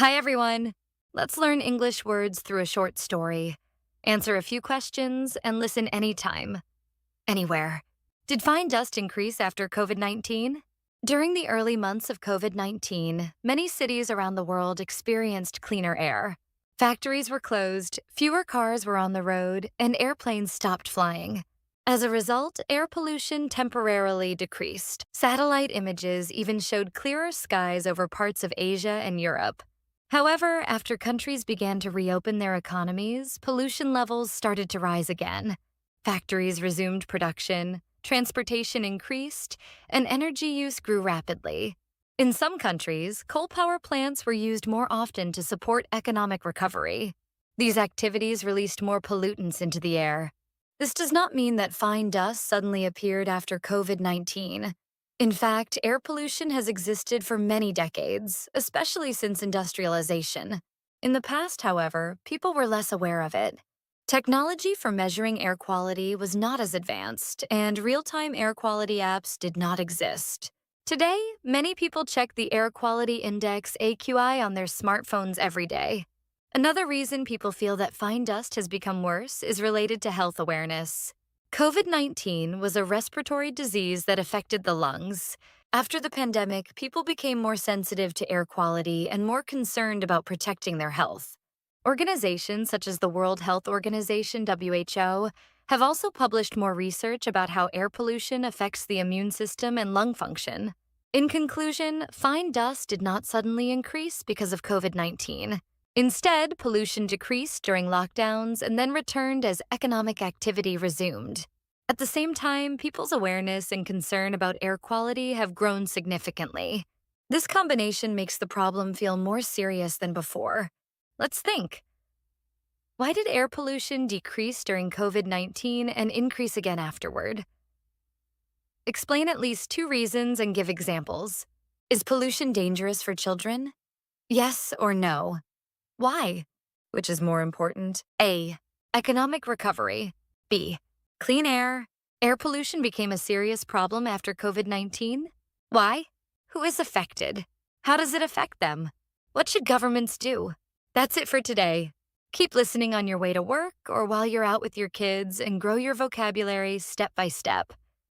Hi, everyone. Let's learn English words through a short story. Answer a few questions and listen anytime, anywhere. Did fine dust increase after COVID-19? During the early months of COVID-19, many cities around the world experienced cleaner air. Factories were closed, fewer cars were on the road, and airplanes stopped flying. As a result, air pollution temporarily decreased. Satellite images even showed clearer skies over parts of Asia and Europe. However, after countries began to reopen their economies, pollution levels started to rise again. Factories resumed production, transportation increased, and energy use grew rapidly. In some countries, coal power plants were used more often to support economic recovery. These activities released more pollutants into the air. This does not mean that fine dust suddenly appeared after COVID-19. In fact, air pollution has existed for many decades, especially since industrialization. In the past, however, people were less aware of it. Technology for measuring air quality was not as advanced, and real-time air quality apps did not exist. Today, many people check the Air Quality Index AQI on their smartphones every day. Another reason people feel that fine dust has become worse is related to health awareness. COVID-19 was a respiratory disease that affected the lungs. After the pandemic, people became more sensitive to air quality and more concerned about protecting their health. Organizations such as the World Health Organization, WHO, have also published more research about how air pollution affects the immune system and lung function. In conclusion, fine dust did not suddenly increase because of COVID-19. Instead, pollution decreased during lockdowns and then returned as economic activity resumed. At the same time, people's awareness and concern about air quality have grown significantly. This combination makes the problem feel more serious than before. Let's think. Why did air pollution decrease during COVID-19 and increase again afterward? Explain at least 2 reasons and give examples. Is pollution dangerous for children? Yes or no? Why? Which is more important? A. Economic recovery. B. Clean air. Air pollution became a serious problem after COVID-19. Why? Who is affected? How does it affect them? What should governments do? That's it for today. Keep listening on your way to work or while you're out with your kids and grow your vocabulary step by step.